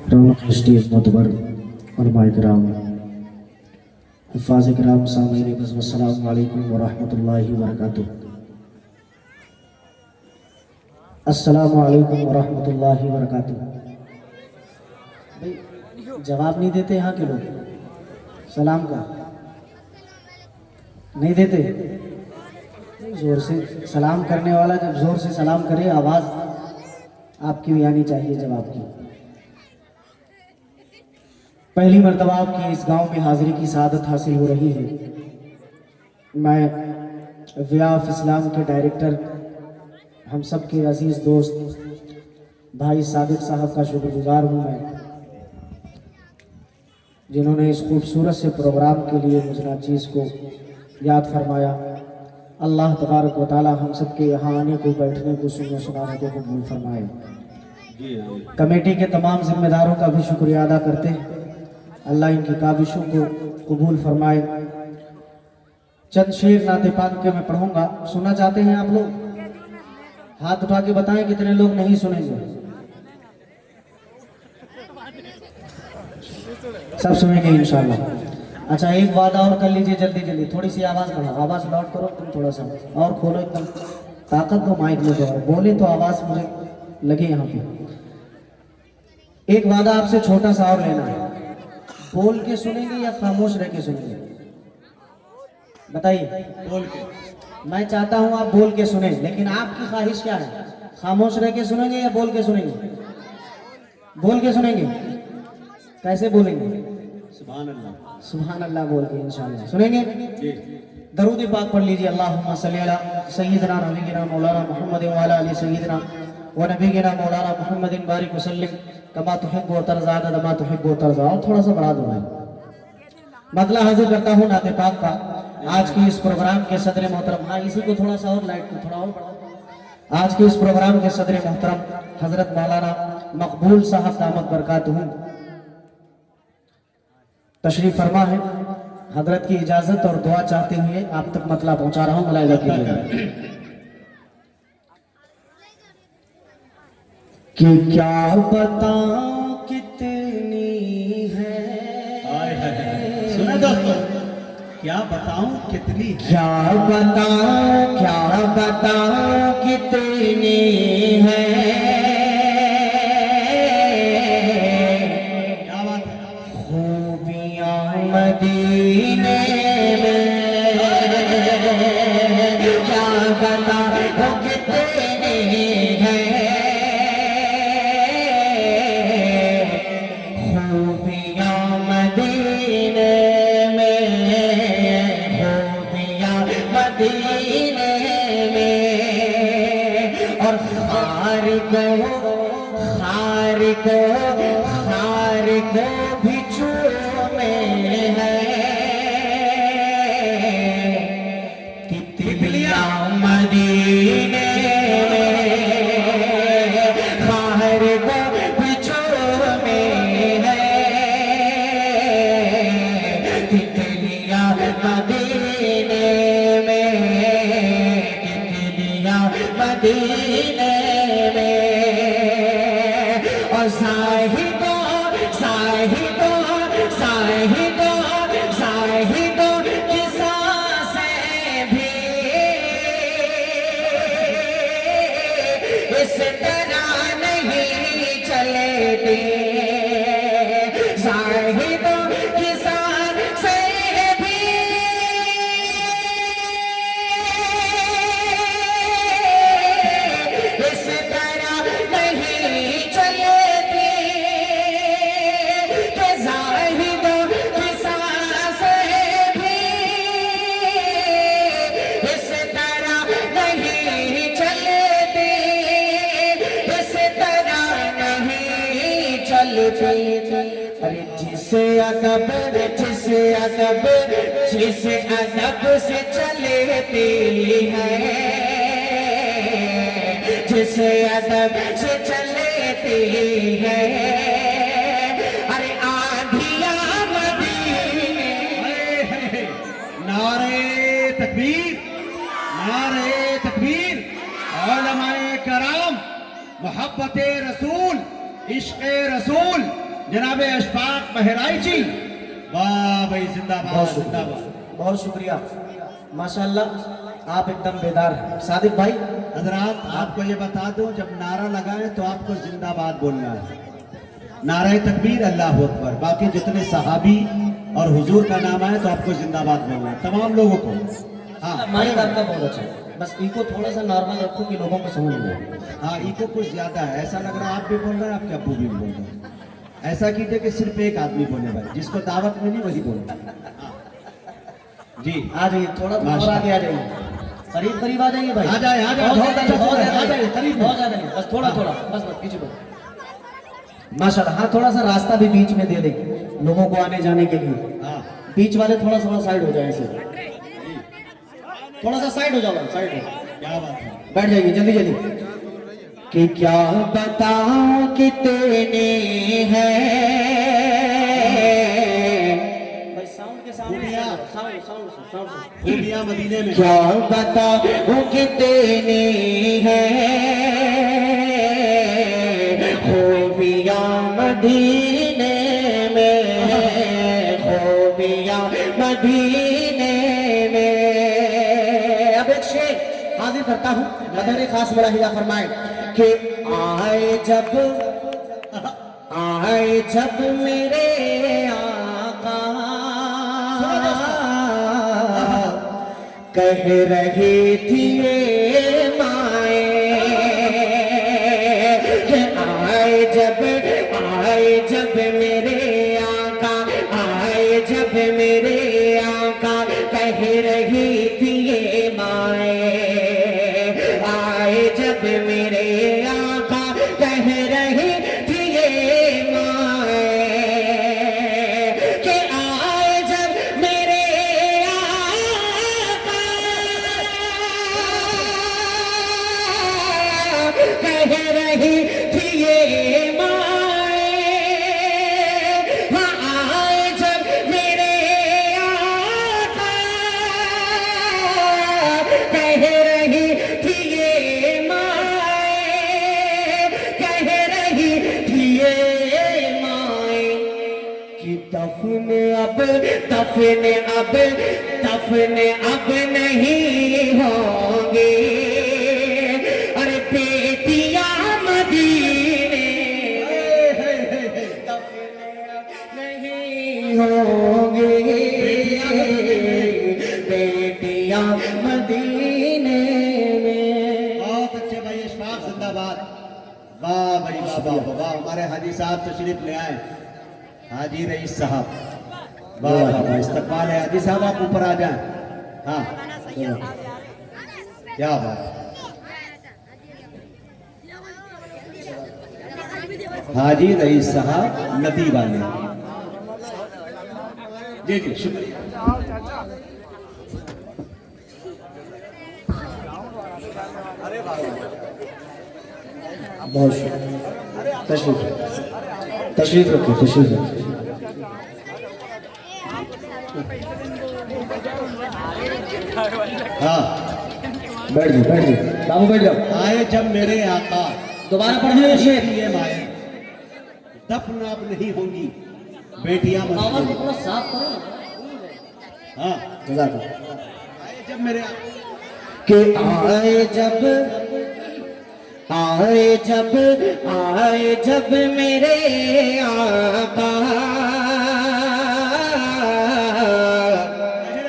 रौनक stage मोतबर उलमाए किराम हिफ़ाज़ किराम सामीन बस अस्सलामु अलैकुम व रहमतुल्लाहि व बरकातुहू। अस्सलामु अलैकुम व रहमतुल्लाहि व बरकातुहू। भाई जवाब नहीं देते यहाँ के लोग सलाम का, नहीं देते। जोर से सलाम करने वाला जब जोर से सलाम करे आवाज़ आपकी भी आनी चाहिए जवाब की। पहली मर्तबा आपकी इस गांव में हाजिरी की सआदत हासिल हो रही है। मैं व्याफ इस्लाम के डायरेक्टर हम सब के अजीज़ दोस्त भाई सादिक साहब का शुक्रगुजार हूँ मैं, जिन्होंने इस खूबसूरत से प्रोग्राम के लिए मुझ नाचीज़ को याद फरमाया। अल्लाह तबारक व तआला हम सब के यहाँ आने को, बैठने को, सुनने सुनाने को कबूल फरमाए। कमेटी के तमाम जिम्मेदारों का भी शुक्रिया अदा करते हैं। अल्लाह इनकी काविशों को कबूल फरमाए। चंद शेर नाते पाक के मैं पढ़ूंगा, सुनना चाहते हैं आप लोग? हाथ उठा के बताएं कितने लोग नहीं सुनेंगे। सब सुनेंगे इंशाल्लाह। अच्छा, एक वादा और कर लीजिए जल्दी जल्दी, थोड़ी सी आवाज़ बढ़ाओ, आवाज़ लॉक करो तुम, थोड़ा सा और खोलो, एकदम ताकत दो माइक में, जो बोले तो आवाज़ मुझे लगे यहाँ पे। एक वादा आपसे छोटा सा और लेना है, बोल के सुनेंगे या खामोश रह के सुनेंगे? बताइए। बोल के। मैं चाहता हूं आप बोल के सुने, लेकिन आपकी ख्वाहिश क्या है? खामोश रह के सुनेंगे या बोल के सुनेंगे? बोल के सुनेंगे। कैसे बोलेंगे? सुभान अल्लाह, सुभान अल्लाह बोल के इंशाअल्लाह सुनेंगे। दरूद पाक पढ़ लीजिए। अल्लाहुम्मा सल्ली अला सय्यिदना नबीना मौलाना मुहम्मद व अला आलि सय्यिदना व नबीना मौलाना मुहम्मदिन बारिक वसल्लिम कमा तुहिब्बु व तर्ज़ा अदद मा तुहिब्बु व तर्ज़ा। और थोड़ा सा बढ़ा दो भाई। मतलब हाजिर करता हूँ नाते पाक का आज की इस प्रोग्राम के सदर मोहतरम, हाँ इसी को थोड़ा सा और लाइट को थोड़ा और बढ़ाओ। आज के इस प्रोग्राम के सदर मोहतरम हजरत मौलाना मकबूल साहब दामत बरकातहू तशरीफ फरमा है। हजरत की इजाजत और दुआ चाहते हुए आप तक मतलब पहुंचा रहा हूँ। मुलाहिजा कीजिएगा कि क्या बताऊं कितनी है, सुना दोस्तों, क्या बताऊं कितनी, क्या बताऊं कितनी है, क्या बात है, खूबियां मदीने में, क्या बताऊं कितनी है, खूबियां मदीने में, खूबियां मदीने में, और खार को भी चूमे है, तितलियां मदीने में, खार को भी चूमे है, तितलियां मदीने में, तितलियां मदीने में, और साहिदों की सांसें भी इस तरह नहीं चलती, साहिदों की सांसें भी इस तरह नहीं चलती, कि ज़ाहिदों की सांसें भी इस तरह नहीं चलती, इस तरह नहीं चलती। अरे जिसे अदब से चलती है, जिसे अदब से चलती है, अरे आंधियां मदीने, नारे तकबीर, नारे तकबीर। उलमाए कराम मोहब्बत रसूल, इश्क़ रसूल, जनाब अशफाक बहराई जी, वाह भाई जिंदाबाद जिंदाबाद। बहुत शुक्रिया माशाल्लाह, आप एकदम बेदार हैं। सादिक भाई हजरात आपको ये बता दूं, जब नारा लगाएं तो आपको जिंदाबाद बोलना है, नारा तकबीर अल्लाह अकबर। बाकी जितने सहाबी और हुजूर का नाम आए तो आपको जिंदाबाद बोलना है तमाम लोगों को। हाँ माइक आपका बहुत अच्छा है, बस इको थोड़ा सा नॉर्मल रखो कि लोगों को समझ में आए। हाँ, इको कुछ ज्यादा है, ऐसा लग रहा है आप भी बोल रहे हैं, आपके अब्बू भी बोल रहे हैं। ऐसा कीजिए कि सिर्फ एक आदमी बोले भाई, जिसको दावत मिली वही बोले। हाँ। जी आ जाइए, थोड़ा थोड़ा और आगे आ जाइए, करीब करीब आ जाइए भाई। आ जाए, आ जाए, बहुत बहुत ज्यादा, अच्छा बहुत से आ ज्यादा, जाइए, करीब बहुत ज्यादा नहीं, बस थोड़ा थोड़ा, बस बस पीछे को माशाल्लाह। हाँ, थोड़ा सा रास्ता भी बीच में दे दे लोगों को आने जाने के लिए। हाँ बीच वाले थोड़ा थोड़ा साइड हो जाए, ऐसे थोड़ा सा साइड हो जाओ, साइड हो, क्या बात है। बैठ जाइए जल्दी जल्दी। कि क्या बताऊं कितने हैं भाई, साउंड के सामने खूबियां। साउंड साउंड साउंड खूबियां मदीने में। क्या बताऊं कितने हैं खूबियां मदीने में, खूबियां मदीने में। अब एक शेर हाजिर करता हूँ, मदर खास मुलाहिजा फरमाए कि आए जब मेरे आका कह रही थी ये माए, आए जब मेरे आका, आए जब मेरे आका कह रही थी ये माए, आए जब मेरे आका कह रही थी ये माए, कि आए जब मेरे आका कह रही थी ये माए, हाँ आए जब मेरे आका कह रही थी ये माए, कह रही थी ये माए कि दफन अब नहीं होंगे, अरे बेटियां मदीने दफन अब नहीं होंगे, बेटियां मदीने में। बहुत अच्छे भाई, अशफाक जिंदाबाद। वाह भाई वाह वाह वाह वाह। हमारे हाजी साहब तशरीफ ले आए, हाजी रईस साहब। वाह वाह वाह, इस्तकबाल है। हाजी साहब आप ऊपर आ जाएं। हाँ क्या बात। हाजी रईस साहब नदी वाले। जी जी शुक्रिया। बहुत शुक्रिया, तशरीफ रखिए, तशरीफ रखिए। हाँ, बैठ जाओ बाबू, बैठ जाओ। आए जब मेरे आका, दोबारा पढ़िए ये शेर। ये माए दफन अब नहीं होंगी, बेटियां आवाज मदीने को में। थोड़ा साफ करो ना। हाँ, जज़ाकल्लाह। आए जब मेरे कि आए जब मेरे आका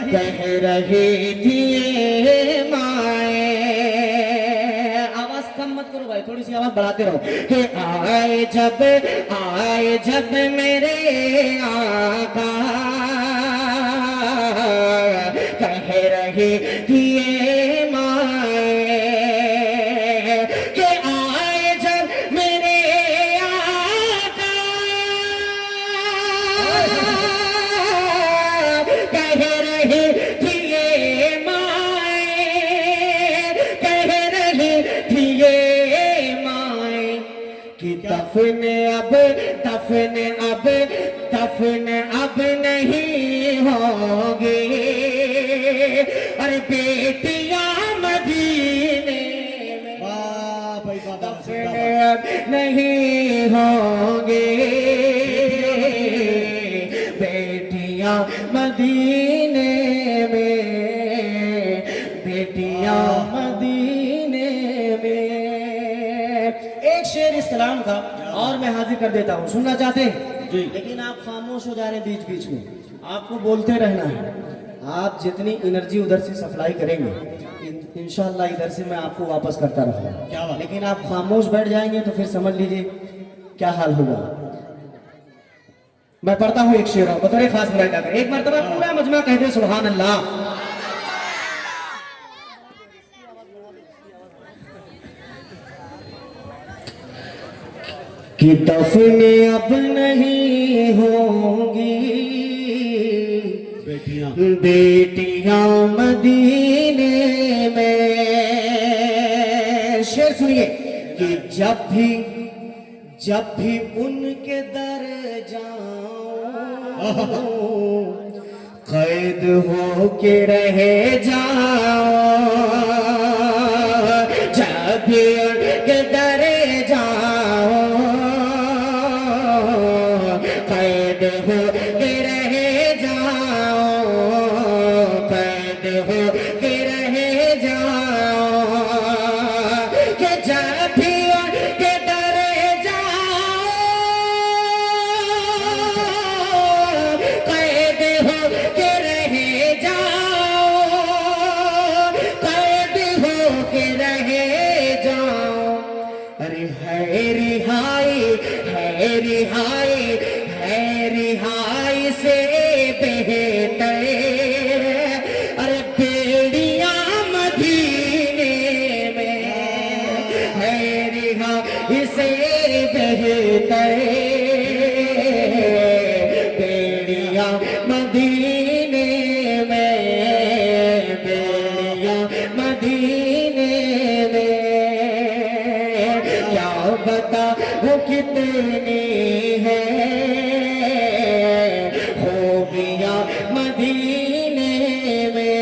कह रही थी ये माए, आवाज कम मत करो भाई, थोड़ी सी आवाज बढ़ाते रहो। कि आए जब मेरे आका कह रही थी ये माए, कि आए जब मेरे आका कह रही थी ये माए, कह रही थी ये माए कि दफन अब नहीं होगी, अरे बेटियां मदीने में वाह भाई वाह वाह, दफन जिंदाबाद। अब नहीं होंगे, मदीने में, बेटियां मदीने में। एक शेर इस कलाम का और मैं हाजिर कर देता हूँ, सुनना चाहते हैं जी। लेकिन आप खामोश हो जा रहे हैं बीच बीच में, आपको बोलते रहना है। आप जितनी एनर्जी उधर से सप्लाई करेंगे इंशाल्लाह इधर से मैं आपको वापस करता क्या रहूंगा, बात। लेकिन आप खामोश बैठ जाएंगे तो फिर समझ लीजिए क्या हाल होगा। मैं पढ़ता हूँ एक शेर बतौर खास मुलाहिदा कर, एक मरतबा पूरा मजमा कह दे सुभान अल्लाह। कि दफने अब नहीं होंगी बेटियां बेटियां मदीने में। शेर सुनिए कि जब भी उनके दर जाऊं कैद हो के रह जाऊं, जब भी उनके दर जाऊं कैद हो के रह जाऊं, कैद हो के रह जाऊं, कि जब भी उनके दर जाऊं कैद हो के रह जाऊं, कैद हो के रह जाऊं। अरे है रिहाई, है रिहाई, है रिहाई से बेहतर, अरे बेड़ियां मदीने में, है रिहाई से बेहतर, बेड़ियां मदीने में, बेड़ियां मदीने में। क्या बता वो कितनी है खूबियां मदीने में।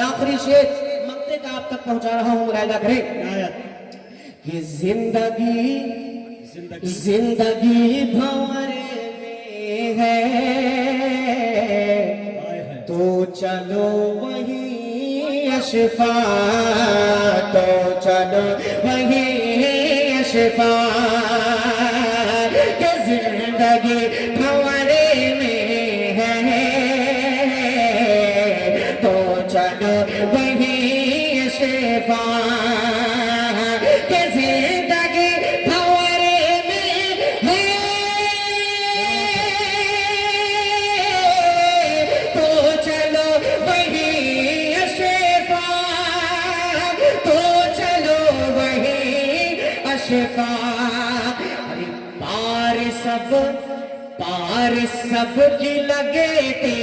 आखिरी शेर मक्ते का आप तक पहुंचा रहा हूं, मुलाहिदा करें आयत। कि जिंदगी जिंदगी भंवरे में है, तो चलो वहीं अशफा, तो चलो वहीं अशफा, कि जिंदगी भंवरे में है, तो चलो वहीं अशफा, कि जिंदगी भंवरे में है, तो चलो वहीं अशफा, तो चलो वहीं अशफा। अरे पार सब की लगती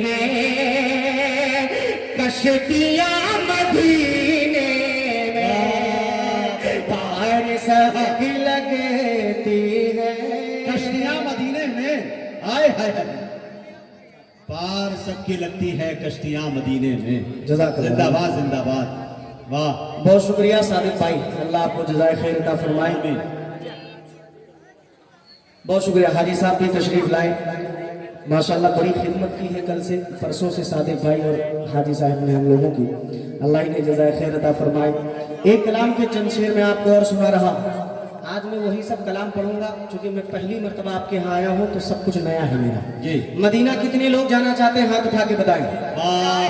हैं कश्तियां मदीने में, पार सब की लगती है कश्तियां मदीने में। हाय हाय हाय, पार सबकी लगती है कश्तियां मदीने में। जज़ाकल्लाह। जिंदाबाद जिंदाबाद, वाह। बहुत शुक्रिया सादिक भाई, अल्लाह आपको जज़ाए खैर अता फरमाए। आमीन। बहुत शुक्रिया हाजी साहब भी तशरीफ लाए, माशाल्लाह बड़ी खिदमत की है कल से परसों से सादिक भाई और हाजी साहब ने हम लोगों की, अल्लाह इन्हें जज़ाए खैर अता फरमाए। एक कलाम के चंद शेर में आपको और सुना रहा, आज मैं वही सब कलाम पढ़ूंगा क्योंकि मैं पहली मर्तबा आपके यहाँ आया हूँ तो सब कुछ नया है मेरा जी। मदीना कितने लोग जाना चाहते हैं हाथ उठा के बताएं। वाह।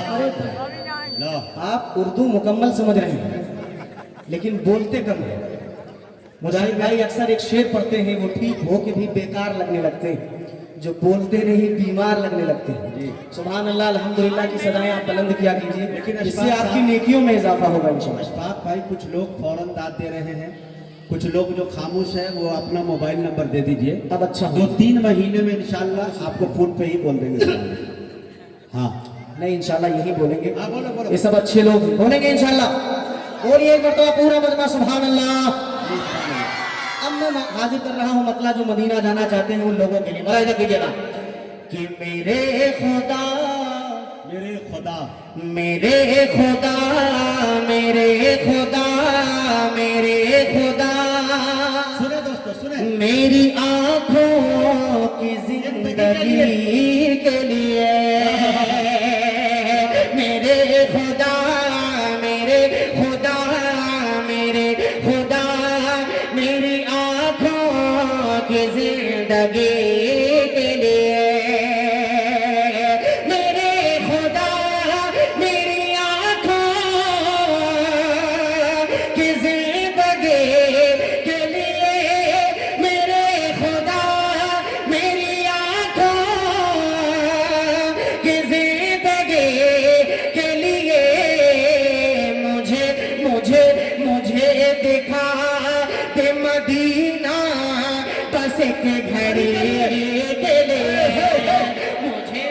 लो। आप उर्दू मुकम्मल समझ रहे हैं लेकिन बोलते कम हैं। मुजाहिद भाई अक्सर एक शेर पढ़ते हैं, वो ठीक हो के भी बेकार लगने लगते हैं, जो बोलते नहीं बीमार लगने लगते हैं। जी। सुभान अल्लाह, अल्हम्दुलिल्लाह की सदाएं आप बुलंद किया कीजिए, लेकिन इससे अशफाक आपकी साहब- नेकियों में इजाफा होगा इंशाल्लाह। अशफाक भाई, कुछ लोग फौरन दाद दे रहे हैं, कुछ लोग जो खामोश है वो अपना मोबाइल नंबर दे दीजिए। अब अच्छा हो। 2-3 महीने में इंशाल्लाह आपको फोन पे ही बोल देंगे। हाँ नहीं इंशाल्लाह यही बोलेंगे, हाँ, बोलो बोलो। ये सब अच्छे लोग बोलेंगे इंशाल्लाह। बोलिए एक मरतबा पूरा मजमा सुभान अल्लाह। अब मैं हाजिर कर रहा हूँ मतला जो मदीना जाना चाहते हैं उन लोगों के लिए, मुलाहिदा कीजिएगा कि मेरे खुदा मेरे खुदा, मेरे खुदा, मेरे खुदा, मेरे खुदा, सुने दोस्तों सुने, मेरी आंखों की जिंदगी जिंदगी के लिए मेरे खुदा मेरे खुदा मेरे खुदा मेरी आंखों की जिंदगी के लिए मेरे खुदा मेरी आंखों की जिंदगी के लिए मेरे खुदा मेरी आंखों की जिंदगी के लिए मुझे मुझे मुझे दिखा दे मदीना बस एक घड़ी के लिए मुझे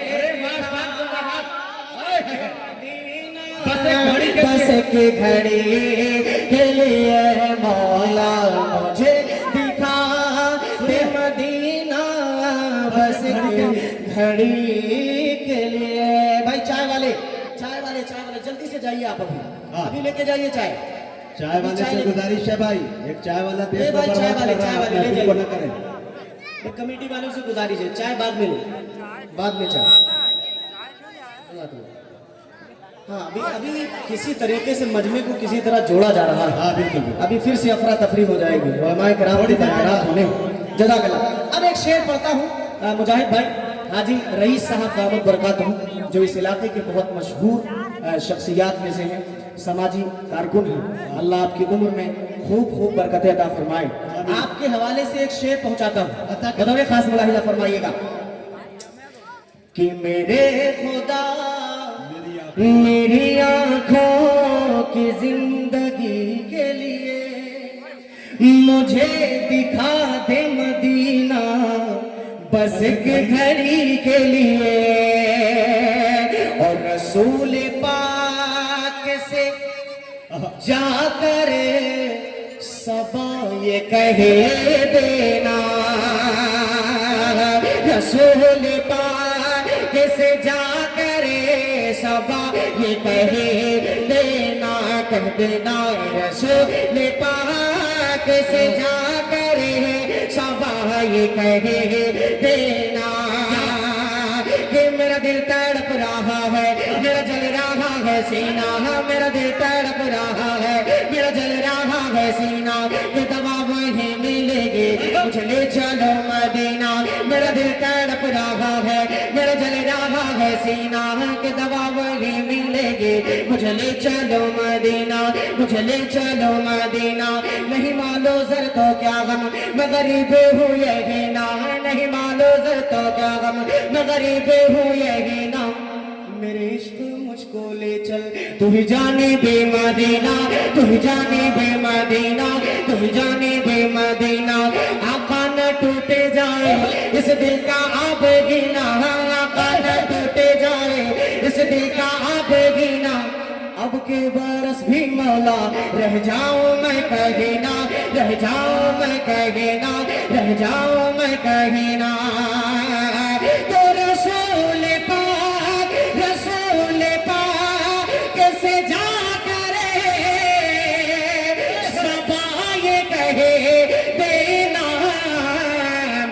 बस एक घड़ी के लिए मौला मुझे दिखा दे मदीना बस एक घड़ी के लिए। भाई चाय वाले जल्दी से जाइए आप अभी हाँ। अभी लेके जाइए चाय। चाय वाले से गुजारिश है भाई, एक चाय वाला देश ए को भाई, चाय बर्बाद वाले, कर रहा चाय है, वाले, ले महफिल को न करें। एक कमेटी वालों से गुजारिश है चाय बाद में लो, बाद में चाय। हाँ अभी अभी किसी तरीके से मजमे को किसी तरह जोड़ा जा रहा है। हाँ बिल्कुल बिल्कुल। अभी फिर से अफरा तफरी हो जाएगी उलमाए किराम की बयानात होने। जज़ाकल्लाह। अब एक शेर पढ़ता हूँ मुजाहिद भाई हाजी रईस साहब दामद बरकातहू जो इस इलाके के बहुत मशहूर शख्सियात में से हैं, समाजी कारकुन हैं। अल्लाह आपकी उम्र में खूब खूब बरकतें अता फरमाए। आपके हवाले से एक शेर पहुंचाता हूँ, बतौर खास मुलाहिजा फरमाइएगा कि मेरे खुदा मेरी आंखों की जिंदगी के लिए मुझे दिखा दे मदीना बस एक घड़ी के लिए और रसूल पाक से जाकर सबा ये कहे देना रसूल पाक से जाकर सबा ये कहे देना कह देना रसूल पाक से जाकर सबा ये कहे देना कि मेरा दिल तड़प रहा है मेरा जल रहा है सीना मेरा दिल तड़प रहा है मेरा जल रहा है सीना ये दवा वहीं मिलेगी मुझे ले चलो मदीना मेरा दिल तड़प रहा है मेरा जल रहा है सीना के दवा वहीं मिलेगी मुझे ले चलो मदीना मुझे ले चलो मदीना नहीं मालो जर तो क्या गम मैं गरीब हूँ यही ना नहीं मालो जर तो क्या गम मैं गरीब हूँ यही ना मेरे इश्क मुझको ले चल तू ही जाने बे मदीना तू ही जाने बे मदीना तू ही जाने बे मदीना आका न टूटे जाए इस दिल का आप गिना आका न टूटे जाए इस दिल का आप गिना अब के बरस भी मौला रह जाऊं मैं कहीं ना रह जाऊं मैं कहीं ना रह जाऊं मैं कहीं ना तो रसूल पाक कैसे जा करे सबा ये कहे देना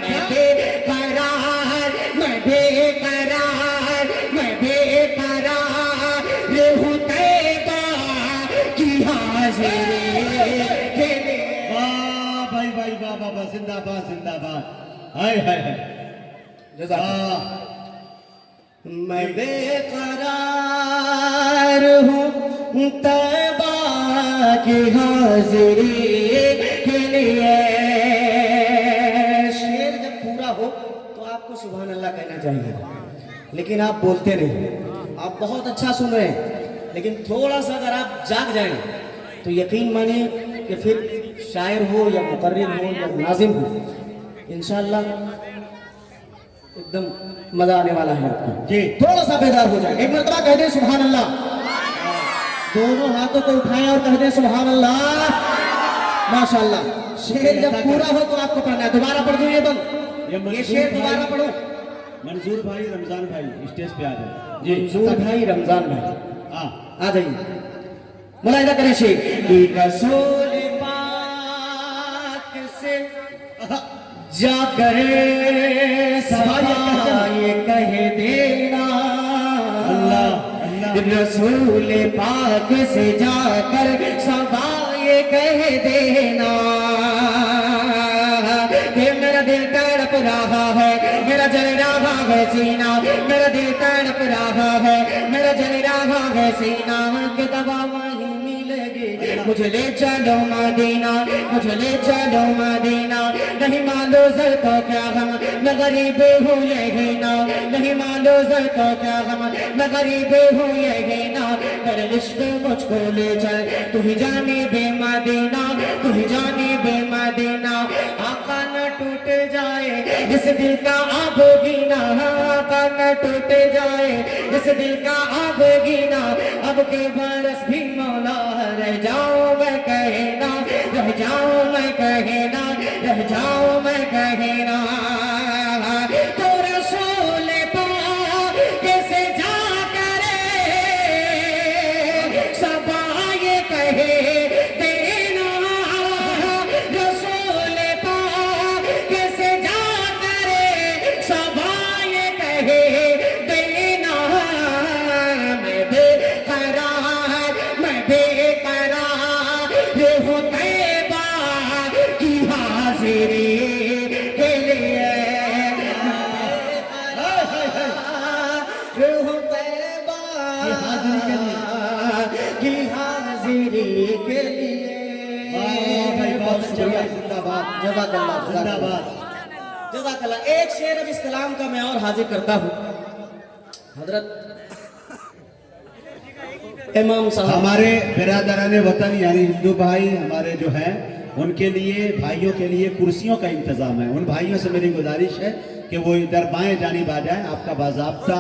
मैं बेकरार मैं बेकरार मैं बेकरार रहूं तैबा की हाजिरी के लिए। वाह भाई भाई वाह वाह वाह, जिंदाबाद जिंदाबाद। हाय हाय हाय वाह। मैं बेकरार हूँ तैबा की हाजिरी के लिए। शेर जब पूरा हो तो आपको सुभान अल्लाह कहना चाहिए, लेकिन आप बोलते नहीं। आप बहुत अच्छा सुन रहे हैं, लेकिन थोड़ा सा अगर आप जाग जाएं तो यकीन मानिए कि फिर शायर हो या मुकर्रिर हो या नाजिम हो, इंशाअल्लाह एकदम मजा आने वाला है आपको। जी थोड़ा सा बेदार हो जाए, एक मरतबा कह दें सुभान अल्लाह, दोनों हाथों को उठाएं और कह दें सुभान अल्लाह। माशाअल्लाह। शेर जब पूरा हो तो आपको पढ़ना है। दोबारा पढ़ दो ये बंद, ये शेर दोबारा पढ़ो। मंजूर भाई रमजान भाई स्टेज पे आ जाए। मंजूर भाई रमजान भाई हाँ आ जाइए, मुलाहिदा करें शेर कि रसूल पाक से जाकर सबा रसूल पाक से जाकर सवाए कह देना कि मेरा दिल तड़प रहा है, मेरा जल रहा है सीना, मेरा दिल तड़प रहा है, मेरा जल रहा है सीना, कि दवा वहीं मिलेगी, मुझे ले चलो मदीना, मुझे ले चलो मदीना, नहीं मानो सर तो क्या हम, मैं गरीब हूँ यही ना, नहीं मानो सर तो क्या हम, मैं गरीब हूँ यही ना, मेरे इश्क मुझको ले चल, तू ही जाने बे मदीना, तू ही जाने बे मदीना, आका न टूट जाए इस दिल का आबोगी ना, आका न टूट जाए इस दिल का आबोगी ना, अब के बरस भी मौला रह जाओ मैं कहना, रह जाओ मैं कहना, रह जाओ मैं कहना, तो रसूल पाक कैसे जा करे सबाए कहे देना, रसूल पाक कैसे जा करे सबाए कहे देना, मैं बेकरार, मैं बेकरार हूँ तैबा की हाजिरी के लिए, हूँ तैबा की हाजिरी के लिए। वाह भाई, बहुत शुक्रिया, जिंदाबाद, जज़ाकल्लाह, जिंदाबाद। जज़ाकल्लाह। एक शेर अब इस कलाम का मैं और हाजिर करता हूँ। हजरत इमाम साहब हमारे बिरादरान वतन यानी हिंदू भाई हमारे जो हैं उनके लिए, भाइयों के लिए कुर्सियों का इंतजाम है। उन भाइयों से मेरी गुजारिश है कि वो इधर बाएं जानिब आ जाएं, आपका बाज़ाब्ता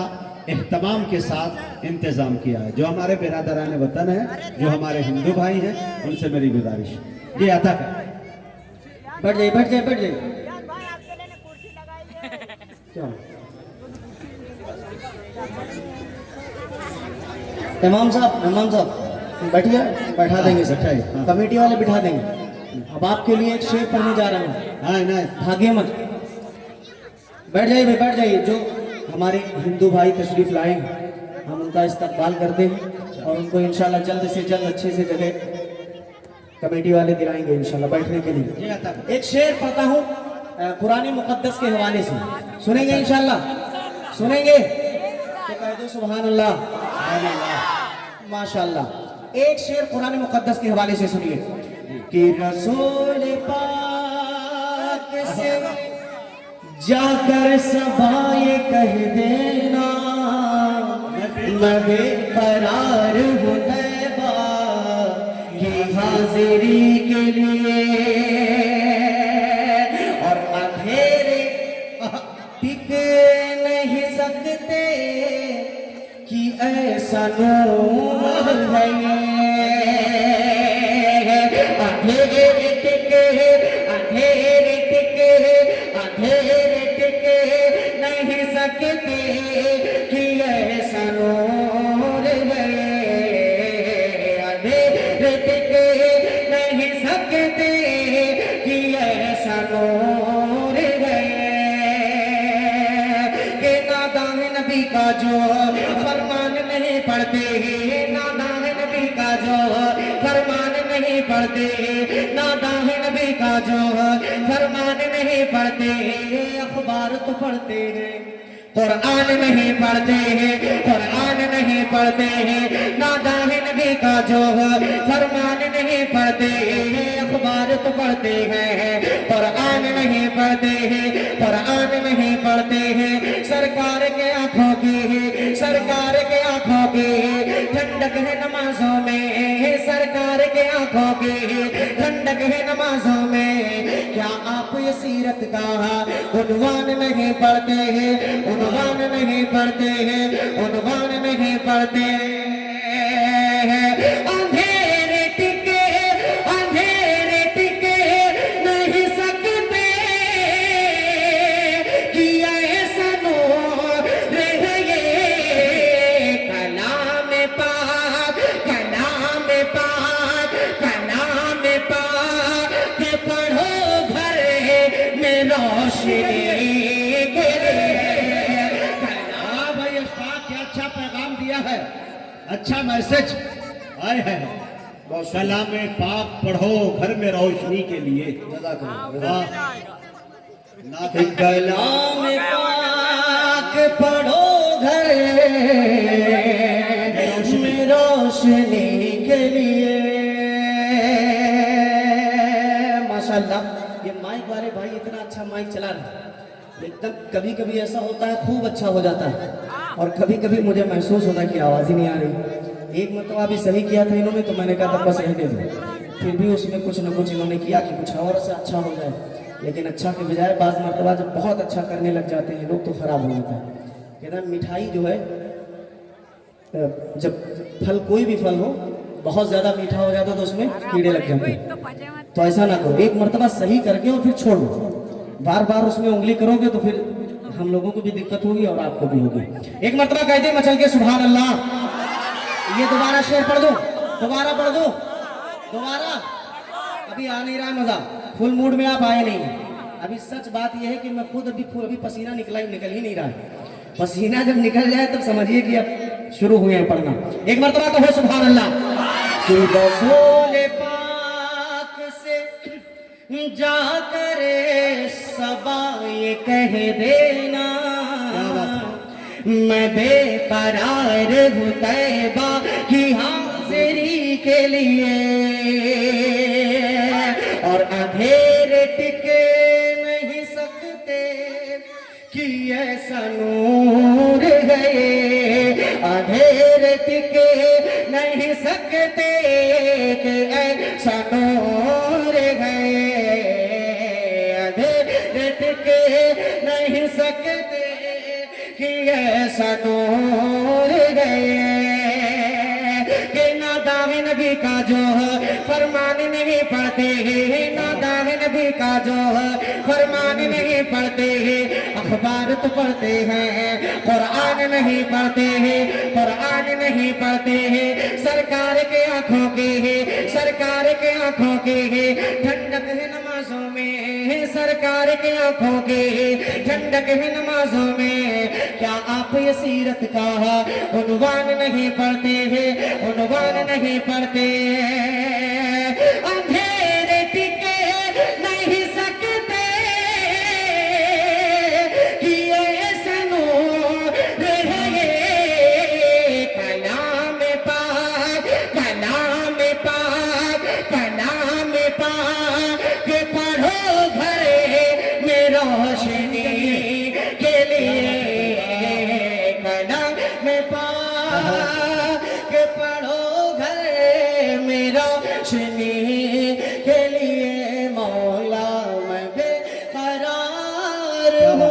एहतमाम के साथ इंतजाम किया है। जो हमारे बिरादरान वतन है, जो हमारे हिंदू भाई हैं, उनसे मेरी गुजारिश है। ये आता है, बैठ जाइए, बैठ जाइए, बैठ जाइए। क्या इमाम साहब बैठिए, बैठा देंगे सर, बैठाइए, हाँ। कमेटी वाले बिठा देंगे। अब आपके लिए एक शेर पढ़ने जा रहा हूँ, हाँ ना, भागिए मत, बैठ जाइए भाई, बैठ जाइए। जो हमारे हिंदू भाई तशरीफ लाए हैं, हम उनका इस्तकबाल करते हैं और उनको इंशाल्लाह जल्द से जल्द अच्छे से जगह कमेटी वाले दिलाएंगे इंशाल्लाह बैठने के लिए। ये आता है। एक शेर पढ़ता हूँ कुरानी मुकद्दस के हवाले से, सुनेंगे इंशाल्लाह, सुनेंगे तो कह दो सुभान अल्लाह, माशाल्लाह। एक शेर कुरान मुकद्दस के हवाले से सुनिए कि रसूल पाक से जाकर सबाए कह देना, मैं बेकरार हूँ तैबा की हाजिरी के लिए, और अंधेरे टिक नहीं सकते कि ऐसा नूर है, अंधेरे टिके, अंधेरे टिके, अंधेरे टिके नहीं सकते कि ऐसा नूर है, अंधेरे टिके नहीं सकते कि ऐसा नूर है, कि नादान नबी का जो फरमान नहीं पढ़ते, नादान नबी का जो फरमान नहीं पढ़ते, नादान नबी का जो फरमान नहीं पढ़ते, अखबार तो पढ़ते हैं, कुरान नहीं पढ़ते हैं, कुरान नहीं पढ़ते हैं, नादान नबी का जो फरमान नहीं पढ़ते हैं, अखबार तो पढ़ते हैं, कुरान नहीं पढ़ते हैं, कुरान नहीं पढ़ते हैं, सरकार के आंखों की, सरकार के आंखों की ठंडक है नमाजों में, सरकार के आंखों की ठंडक है नमाजों में, क्या आप ये सीरत का उन्वान नहीं पढ़ते हैं, उन्वान नहीं पढ़ते हैं, उन्वान नहीं पढ़ते हैं, अंधेरे टिके, अंधेरे टिके नहीं सकते कि ऐसा नूर है ये, कलाम पाक, कलाम पाक, कलाम पाक के पढ़ो घर में रोशनी के लिए। हाँ भाई, उस्ताद क्या अच्छा पैगाम दिया है। अच्छा मैसेज आए हैं। कलाम पाक पढ़ो घर में रोशनी के लिए। कलाम पाक पढ़ो घर में रोशनी के लिए। माशाल्लाह, ये माइक वाले भाई इतना अच्छा माइक चला रहे, एकदम कभी कभी ऐसा होता है खूब अच्छा हो जाता है, और कभी कभी मुझे महसूस होता है कि आवाज़ ही नहीं आ रही। एक मतलब अभी सही किया था इन्होंने, तो मैंने कहा था बस रहने दो, फिर भी उसमें कुछ ना कुछ इन्होंने किया कि कुछ और से अच्छा हो जाए, लेकिन अच्छा के बजाय बाज़ मरतबा जब बहुत अच्छा करने लग जाते हैं लोग तो ख़राब हो जाता है। कहते हैं मिठाई जो है, जब फल कोई भी फल हो बहुत ज़्यादा मीठा हो जाता है तो उसमें कीड़े लग जाते हैं, तो ऐसा ना करो, एक मरतबा सही करके और फिर छोड़ दो। बार बार उसमें उंगली करोगे तो फिर हम लोगों को भी दिक्कत होगी और आपको भी होगी। एक मरतबा कहते मचल के सुभान अल्लाह। ये दोबारा शेर पढ़ दो, दोबारा पढ़ दो, दोबारा। अभी आ नहीं रहा मजा, फुल मूड में आप आए नहीं। अभी सच बात यह है कि मैं खुद अभी पसीना निकल ही नहीं रहा है। पसीना जब निकल जाए तब समझिए कि अब शुरू हुए हैं पढ़ना। एक मरतबा तो हो सुभान अल्लाह। कि रसूल पाक से जाकर सबा ये कह देना, मैं बेकरार हूँ तैबा की हाजिरी के लिए, और अंधेरे टिके नहीं सकते कि ऐसा नूर है, अंधेरे टिके नहीं सकते कि ऐसा नूर है, अंधेरे टिके नहीं सकते कि ऐसा नूर है, कि ना दावे नबी का जो फरमान नहीं पढ़ते, ना दावे नबी का जो फरमान नहीं पढ़ते, अखबार तो पढ़ते हैं कुरान नहीं पढ़ते हैं, कुरान नहीं पढ़ते हैं। सरकार के आंखों के है, सरकार के आंखों के है ठंडक है नमाजों में, सरकार के आंखों के ठंडक है नमाजों में। क्या आप ये सीरत का उन्वान नहीं पढ़ते हैं, उन्वान नहीं पढ़ते? अंधेरे टिके नहीं सकते कि ऐसा नूर है, कलाम पाक, कलाम पाक, कलाम पाक के पढ़ो घर में रोशनी के लिए, कलाम पाक के पढ़ो घर में रोशनी के लिए। मौला मैं बेकरार हूँ